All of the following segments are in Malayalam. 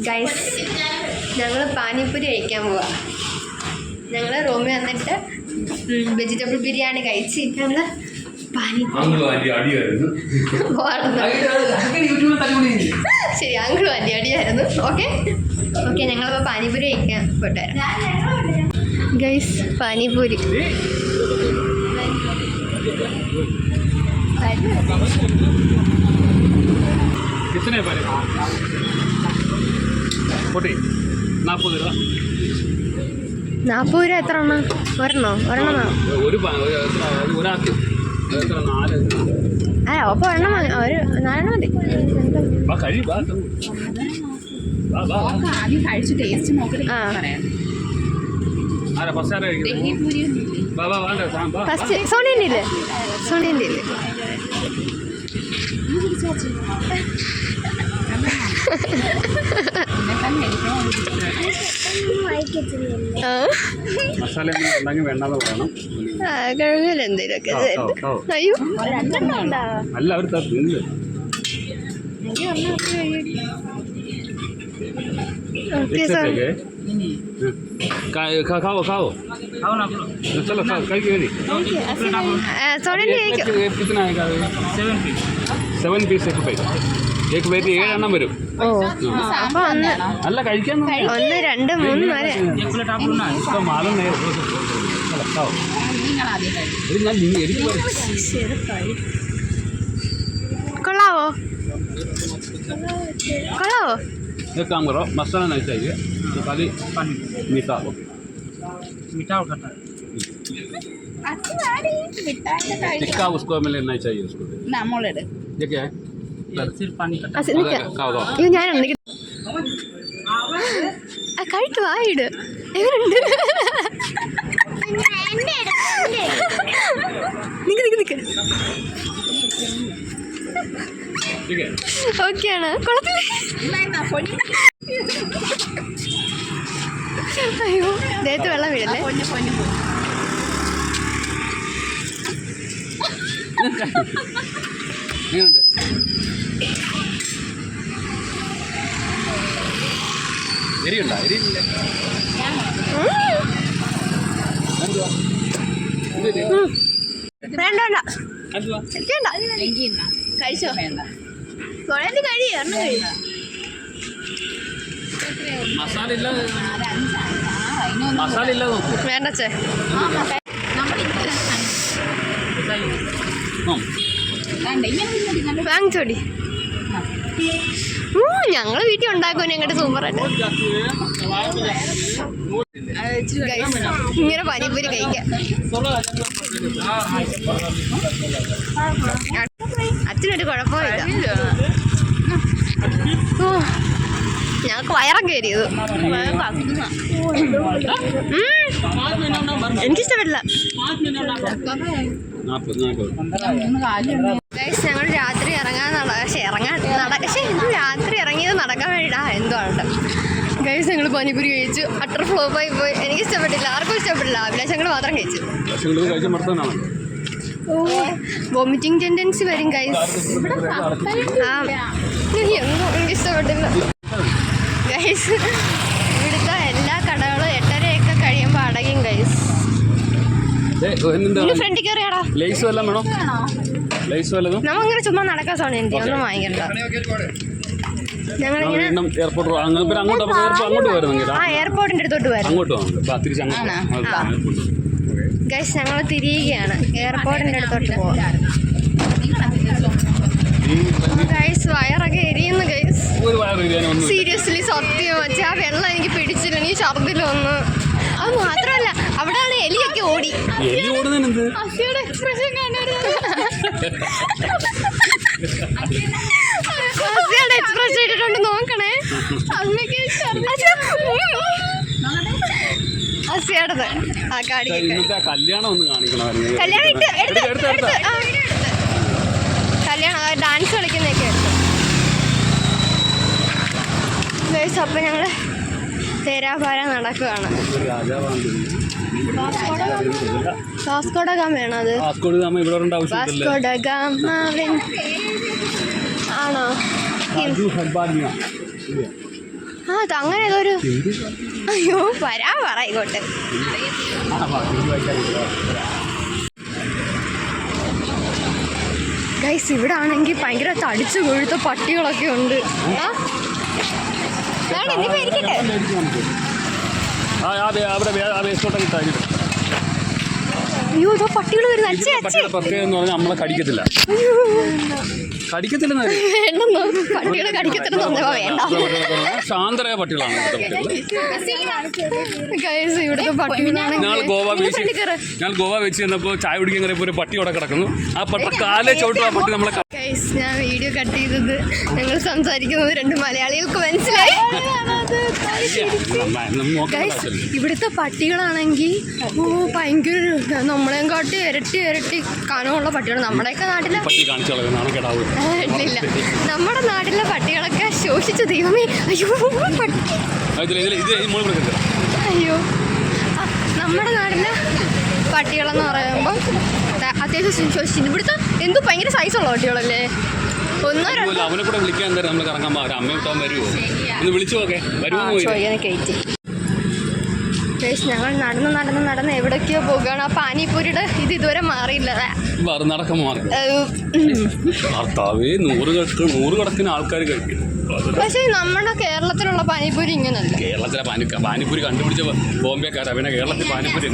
ഗൈസ് ഞങ്ങൾ പാനിപ്പൂരി കഴിക്കാൻ പോവാ. ഞങ്ങൾ റൂമിൽ വന്നിട്ട് വെജിറ്റബിൾ ബിരിയാണി കഴിച്ച് ഞങ്ങൾ ശരി അങ്കിളും അടിയായിരുന്നു. ഓക്കെ ഓക്കെ ഞങ്ങളിപ്പോൾ പാനിപ്പൂരി കഴിക്കാൻ പോട്ടെ. ഗൈസ് പാനിപ്പൂരി कितने बड़े 40 40 രൂപ 40 രൂപ എത്ര എണ്ണം? ഒരെണ്ണോ? ഒരെണ്ണം ഒരാൾക്ക് അപ്പോൾ ഒരെണ്ണം മതി. ഒരു 4 മതി. കഴിച്ചു ടേസ്റ്റ് നോക്കിട്ട് ഫസ്റ്റ് സോണിൻ്റെ ഇല്ലേ? സോണിൻ്റെ ഇല്ലേ? കഴിവില്ല എന്തെങ്കിലുമൊക്കെ. അയ്യോ അല്ല അവർ ഓക്കെ സാർ खाओ खाओ चलो खाओ कल की സോണിൻ്റെ कितना है 7 पीस एक പേര് 7 എണ്ണം വരും. ഓ അപ്പോൾ അല്ല കഴിക്കാൻ 1 2 3 വരെ കൊള്ളാവോ? കൊള്ളാവോ? एक काम करो मसाला नहीं चाहिए तो खाली मीठा हो टिक्का उसको में लेना चाहिए उसको ये क्या है सिर्फ पानी का അയ്യോ ഞാനുണ്ട് കഴിക്ക് വായിട്. എങ്ങനെയുണ്ട്? നിക്ക് ठीक है ഓക്കെയാണ്. കുളത്തില് അയ്യോ ദേഹത്ത് വെള്ളം വീഴല്ലേ? എരിയുണ്ടോ? എരിയില്ല വേണ്ട വേണ്ട കഴിച്ചോ? കുഴഞ്ഞ് കഴിയോ? എണ്ണ കഴിയും. മസാല ഇല്ലാതെ നോക്കൂ. വേണ്ടച്ചേ വാങ്ങിച്ചോടി. ഞങ്ങള് വീട്ടിൽ ഉണ്ടാക്കും ഞങ്ങളുടെ സൂപ്പറായിട്ട്. ഇങ്ങനെ പാനിപ്പൂരി കഴിക്കാം. അച്ഛനൊരു കുഴപ്പമില്ല. ഓ ഞങ്ങൾക്ക് വയറൊക്കെ കയറിയത് എനിക്കിഷ്ടപ്പെട്ടില്ല. ഞങ്ങൾ രാത്രി രാത്രി ഇറങ്ങിയത് നടക്കാൻ വേണ്ടിയിട്ടാ എന്തോ ആണ്. ഗൈസ് ഞങ്ങൾ പാനിപ്പൂരി കഴിച്ചു. അട്ടർ ഫ്ലോപ്പായി പോയി. എനിക്കിഷ്ടപ്പെട്ടില്ല. ആർക്കും ഇഷ്ടപ്പെട്ടില്ല. അഭിലാഷങ്ങൾ മാത്രം കഴിച്ചു. ഓ വോമിറ്റിംഗ് ടെൻഡൻസി വരും ഗൈസ്. എനിക്കിഷ്ടപ്പെട്ടില്ല ഗൈസ്. ഇവിടുത്തെ എല്ലാ കടകളും 8:30 കഴിയുമ്പോൾ അടയും ഗൈസ്. ഫ്രണ്ടിൽ കയറിയാടാ. നമ്മങ്ങനെ ചുമ്മാ നടക്കാൻ സോണിൻ്റെ ഒന്നും വാങ്ങിക്കണ്ട. ഞങ്ങളിങ്ങനെ എയർപോർട്ടിൻ്റെ അടുത്തോട്ട് വരും ഗൈസ്. ഞങ്ങൾ തിരിയുകയാണ്. എയർപോർട്ടിൻ്റെ അടുത്തോട്ട് പോകാം ഗൈസ്. വയറൊക്കെ എരിയുന്നു ഗൈസ്. സീരിയസ്ലി സത്യം വെച്ചാൽ ആ വെള്ളം എനിക്ക് പിടിച്ചില്ല. നീ ഛർദിലൊന്ന്. അത് മാത്രമല്ല അവിടെയാണ് എലിയൊക്കെ ഓടി. അസിയുടെ എക്സ്പ്രഷൻ അസിയുടെ എക്സ്പ്രഷൻ ഇട്ടിട്ടുണ്ട് നോക്കണേ. അസിയുടെ ആ കാടി കല്യാണം ഡാൻസ് കളിക്കുന്നൊക്കെ ഉണ്ട്. അപ്പം ഞങ്ങൾ തേരാപാര നടക്കുകയാണ്. വാസ്കോ ഡ ഗാമ വേണോ? അത് വാസ്കോ ഡ ഗാമ ആണോ? അത് അങ്ങനെ ഏതൊരു അയ്യോ വരാ പറയിക്കോട്ടെ. ഗൈസ് ഇവിടെ ആണെങ്കിൽ ഭയങ്കര തടിച്ചു കൊഴുത്ത പട്ടികളൊക്കെ ഉണ്ട്. അയ്യോ ഇതോ പട്ടികൾ വരുന്നു. പ്രത്യേകം നമ്മളെ കടിക്കത്തില്ല. പട്ടികളെ കടിക്കത്തില്ലെന്ന് വേണ്ട. ശാന്തരായ പട്ടികളാണ് ഇവിടുത്തെ പട്ടികളാണ്. ഞാൻ ഗോവ വെച്ച് ചെന്നപ്പോൾ ചായ കുടിക്കാൻ കയറിയപ്പോൾ ഒരു പട്ടി അവിടെ കിടക്കുന്നു. ആ പട്ടി കാലേ ചവിട്ടും. ആ പട്ടി നമ്മളെ ഞാൻ വീഡിയോ കട്ട് ചെയ്തത് ഞങ്ങൾ സംസാരിക്കുന്നത് 2 മലയാളികൾക്ക് മനസ്സിലായി. ഇവിടുത്തെ പട്ടികളാണെങ്കിൽ ഭയങ്കര നമ്മളെയും കാട്ടി ഇരട്ടി കനമുള്ള പട്ടികൾ. നമ്മുടെയൊക്കെ നാട്ടിലെ ഇല്ല, നമ്മുടെ നാട്ടിലെ പട്ടികളൊക്കെ ശോഷിച്ചു. ദൈവമേ അയ്യോ പട്ടി അയ്യോ. നമ്മുടെ നാട്ടിലെ പട്ടികളെന്ന് പറയുമ്പോൾ അത്യാവശ്യം ശോഷിച്ചു. ഇവിടുത്തെ എന്തോ ഭയങ്കര സൈസുള്ള പട്ടികളല്ലേ. അവനെ കൂടെ വിളിക്കാൻ നമ്മൾ കറങ്ങാൻ അമ്മ വിട്ടാൻ വരുമോ ഒന്ന് വിളിച്ചു നോക്കേ. കയറ്റി ഞങ്ങൾ നടന്ന് എവിടേക്കോ പോകുകയാണ്. ആ പാനിപ്പൂരിയുടെ ഇത് ഇതുവരെ മാറിയില്ല. നടക്കം മാറി. നൂറുകണക്കിന് ആൾക്കാർ കഴിക്കുന്നു. പക്ഷേ നമ്മുടെ കേരളത്തിലുള്ള പാനിപ്പൂരി ഇങ്ങനല്ല. കേരളത്തിലെ പാനിപ്പൂരി കണ്ടുപിടിച്ച ബോംബെക്കാരാ. പിന്നെ കേരളത്തിൽ പാനിപ്പൂരി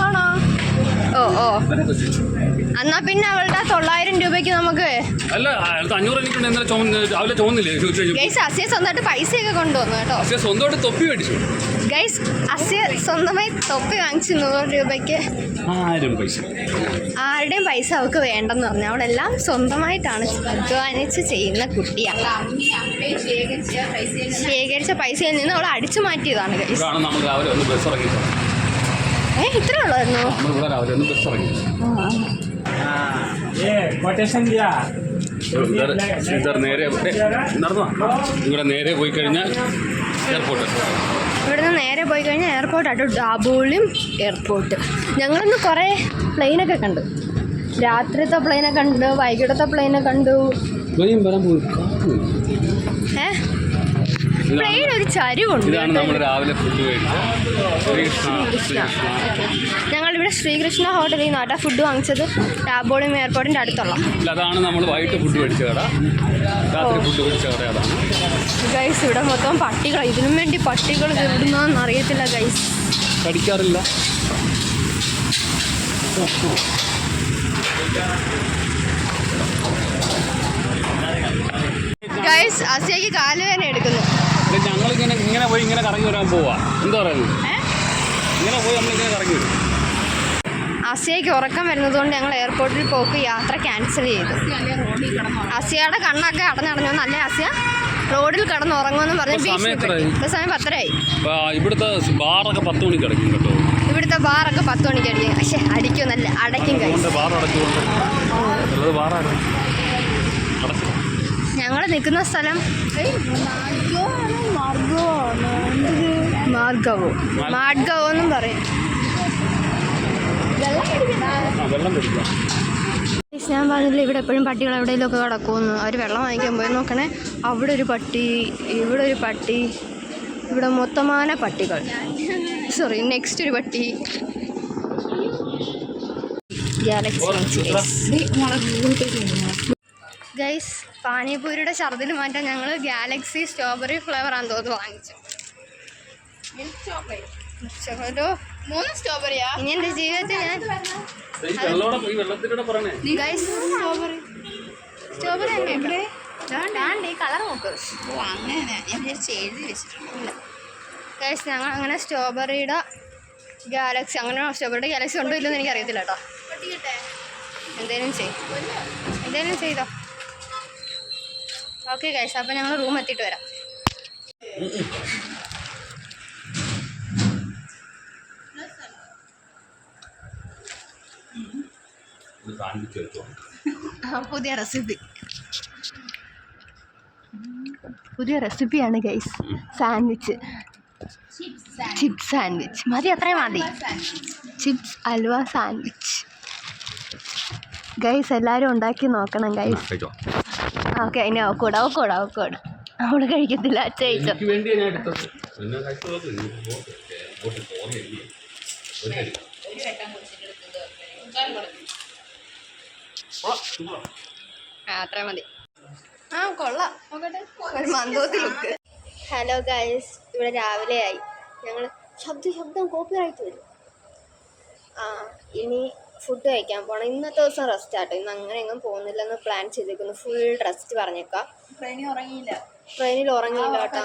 ആണോ? ഓ എന്നാ പിന്നെ അവളുടെ 900 രൂപയ്ക്ക് നമുക്ക് അല്ല 500 എനിക്കുണ്ട്. രാവിലെ തോന്നില്ലേ അസ്യ സ്വന്തമായിട്ട് പൈസയൊക്കെ കൊണ്ടുവന്നു കേട്ടോ. സ്വന്തമായിട്ട് തൊപ്പി മേടിച്ചു ഗൈസ്. അസ്യ സ്വന്തമായി തൊപ്പി വാങ്ങിച്ചു 100 രൂപയ്ക്ക്. ആരുടെയും പൈസ അവൾക്ക് വേണ്ടെന്ന് പറഞ്ഞു. അവളെല്ലാം സ്വന്തമായിട്ടാണ് അധ്വാനിച്ച് ചെയ്യുന്ന കുട്ടിയാണ്. ശേഖരിച്ച പൈസയിൽ നിന്ന് അവൾ അടിച്ചു മാറ്റിയതാണ് ഗൈസ്. ഇത്രേ ഉള്ളായിരുന്നു. നേരെ പോയി കഴിഞ്ഞാൽ എയർപോർട്ട്. ഇവിടുന്ന് നേരെ പോയി കഴിഞ്ഞാൽ എയർപോർട്ടായിട്ട് ഡാബോളിയും എയർപോർട്ട്. ഞങ്ങളിന്ന് കുറേ പ്ലെയിനൊക്കെ കണ്ടു. രാത്രിത്തെ പ്ലെയിനെ കണ്ടു, വൈകിട്ടത്തെ പ്ലെയിനെ കണ്ടു. പ്ലെയിൻ ഒരു ചരിവുണ്ട്. ഞങ്ങളിവിടെ ശ്രീകൃഷ്ണ ഹോട്ടലിൽ നിന്നാട്ടാ ഫുഡ് വാങ്ങിച്ചത്. ഡാബോളിയം എയർപോർട്ടിൻ്റെ അടുത്തുള്ള. അതാണ് നമ്മൾ വൈകിട്ട് ഫുഡ് മേടിച്ച കട. ഗൈസ് ഇവിടെ മൊത്തം പട്ടികൾ. ഇതിനും വേണ്ടി പട്ടികൾ എവിടുന്നാന്ന് അറിയത്തില്ല ഗൈസ്. കടിക്കാറില്ല. ഗൈസ് അസ്യക്ക് കാലുവേദന എടുക്കുന്നു. ഞങ്ങളിങ്ങനെ പോയി ഇങ്ങനെ കറങ്ങി വരാൻ പോവാ. എന്താ പറയുന്നത്? ഇങ്ങനെ പോയി നമ്മളിങ്ങനെ കറങ്ങി വരും. അസ്യയ്ക്ക് ഉറക്കം വരുന്നത് കൊണ്ട് ഞങ്ങൾ എയർപോർട്ടിൽ പോക്ക് യാത്ര ക്യാൻസൽ ചെയ്തു. അസ്യയുടെ കണ്ണൊക്കെ അടഞ്ഞടഞ്ഞു. അല്ലേ അസ്യ? റോഡിൽ കിടന്ന് ഉറങ്ങുമെന്ന് പറഞ്ഞ് സമയം 10:30. ഇവിടുത്തെ ബാറൊക്കെ 10 മണിക്ക് അടയ്ക്കും കേട്ടോ. ഇവിടുത്തെ ബാറൊക്കെ 10 മണിക്ക് അടിക്കും. പക്ഷെ അടിക്കും നല്ല അടയ്ക്കും കഴിയും. ഞങ്ങൾ നിൽക്കുന്ന സ്ഥലം മാഡ്ഗവോ എന്നും പറയും. ഞാൻ പറഞ്ഞില്ല ഇവിടെ എപ്പോഴും പട്ടികൾ എവിടെയെങ്കിലുമൊക്കെ കിടക്കുമെന്ന്. അവർ വെള്ളം വാങ്ങിക്കാൻ പോയി നോക്കണേ. അവിടെ ഒരു പട്ടി, ഇവിടെ ഒരു പട്ടി, ഇവിടെ മൊത്തമാന പട്ടികൾ. സോറി, നെക്സ്റ്റ് ഒരു പട്ടി. ഗൈസ് പാനിപൂരിയുടെ ഛർദിൽ മാറ്റാൻ ഞങ്ങൾ ഗാലക്സി സ്ട്രോബെറി ഫ്ലേവറാന്ന് തോന്നുന്നു വാങ്ങിച്ചു. ഇനി എൻ്റെ ജീവിതത്തിൽ ഞാൻ കളർ നോക്ക്. ഗൈസ് ഞങ്ങൾ അങ്ങനെ സ്ട്രോബെറിയുടെ ഗാലക്സി, അങ്ങനെ സ്ട്രോബെറിയുടെ ഗാലക്സി ഉണ്ടോ ഇല്ലെന്ന് എനിക്കറിയത്തില്ല കേട്ടോ. എന്തേലും ചെയ്തോ. ഓക്കെ ഗൈസ്, അപ്പം ഞങ്ങൾ റൂം എത്തിയിട്ട് വരാം. പുതിയ റെസിപ്പിയാണ് ഗൈസ്. സാൻഡ്വിച്ച്, ചിപ്സ് സാൻഡ്വിച്ച് മതി. അത്രയും മതി. Chips halwa sandwich guys. എല്ലാവരും ഉണ്ടാക്കി നോക്കണം ഗൈസ്. ഓക്കെ അതിന് അവക്കോട് അവള് കഴിക്കത്തില്ല. അച്ഛയിച്ചോ. എനിക്ക് വേണ്ടിയാണ് ഞാൻ എടുത്തത്. പിന്നെ കഴിച്ചോളൂ. അത്ര മതി. കൊള്ളാം. ഒരു മന്ദോത്തി ലുക്ക്. ഹലോ ഗൈസ്, ഇവിടെ രാവിലെ ആയി. ഞങ്ങൾ ശബ്ദം കോപ്പിറൈറ്റ് വരും. ഇനി ഫുഡ് കഴിക്കാൻ പോകണം. ഇന്നത്തെ ദിവസം റെസ്റ്റ് ആട്ടോ. ഇന്ന് അങ്ങനെ എങ്ങും പോകുന്നില്ലെന്ന് പ്ലാൻ ചെയ്തേക്കുന്നു. ഫുൾ റെസ്റ്റ് പറഞ്ഞേക്കാം. ട്രെയിനിൽ ഉറങ്ങിയില്ല കേട്ടോ.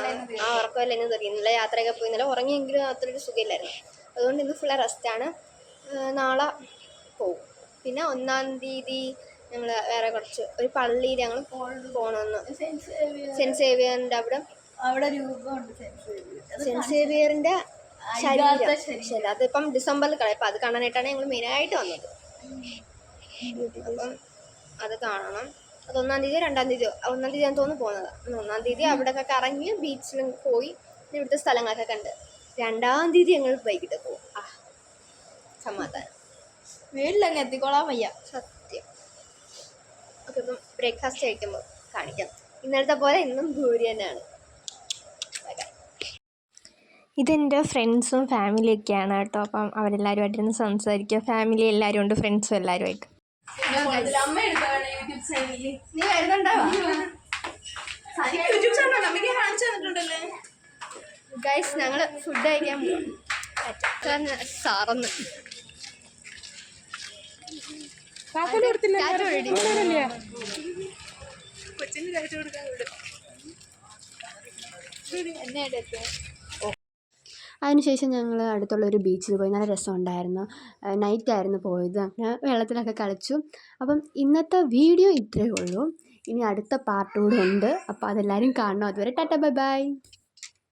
ഉറക്കമല്ല ഇന്ന് തെറിയും. ഇന്നലെ യാത്രയൊക്കെ പോയി. ഇന്നലെ ഉറങ്ങിയെങ്കിലും അത്രയൊരു സുഖമില്ലായിരുന്നു. അതുകൊണ്ട് ഇന്ന് ഫുൾ റെസ്റ്റാണ്. നാളെ പോവും. പിന്നെ 1-ാം തീയതി ഞങ്ങൾ വേറെ ഒരു പള്ളിയിൽ ഞങ്ങൾ പോകണമെന്ന്. സെൻറ്റ് സേവിയറിൻ്റെ അവിടെ രൂപമുണ്ട്. സെൻറ്റ് സേവിയറിൻ്റെ ശരീരം അതിപ്പം ഡിസംബറിൽ കളയും. അപ്പം അത് കാണാനായിട്ടാണ് ഞങ്ങൾ മെയിനായിട്ട് വന്നത്. അപ്പം അത് കാണണം. അത് 1-ാം തീയതി 2-ാം തീയതിയോ 1-ാം തീയതി ഞാൻ തോന്നുന്നു പോകുന്നത്. 1-ാം തീയതി അവിടെയൊക്കെ കറങ്ങി ബീച്ചിൽ പോയി ഇവിടുത്തെ സ്ഥലങ്ങളൊക്കെ കണ്ട് 2-ാം തീയതി ഞങ്ങൾ വൈകിട്ട് പോകും. സമാധാനം. വീട്ടിലങ്ങ് എത്തിക്കോളാൻ വയ്യ സത്യം. ഓക്കെ, അപ്പം ബ്രേക്ക്ഫാസ്റ്റ് കഴിക്കുമ്പോൾ കാണിക്കാം. ഇന്നലത്തെ പോലെ ഇന്നും ഭൂരി തന്നെയാണ്. ഇതെൻ്റെ ഫ്രണ്ട്സും ഫാമിലിയൊക്കെയാണ് കേട്ടോ. അപ്പം അവരെല്ലാവരുമായിട്ടിരുന്ന് സംസാരിക്കുക. ഫാമിലി എല്ലാവരും ഉണ്ട്, ഫ്രണ്ട്സും എല്ലാവരുമായിട്ട്. ഗൈസ്, ഞങ്ങൾ ഫുഡ് കഴിക്കാൻ സാറന്ന് കൊച്ചിന് കാറ്റ് കൊടുക്കാൻ വിടും. എന്നെ എടുത്ത് അതിനുശേഷം ഞങ്ങൾ അടുത്തുള്ളൊരു ബീച്ചിൽ പോയി. നല്ല രസമുണ്ടായിരുന്നു. നൈറ്റായിരുന്നു പോയത്. അങ്ങനെ വെള്ളത്തിലൊക്കെ കളിച്ചു. അപ്പം ഇന്നത്തെ വീഡിയോ ഇത്രയേ ഉള്ളൂ. ഇനി അടുത്ത പാർട്ട് കൂടെ ഉണ്ട്. അപ്പോൾ അതെല്ലാവരും കാണണം. അതുവരെ ടാറ്റ ബൈ ബൈ.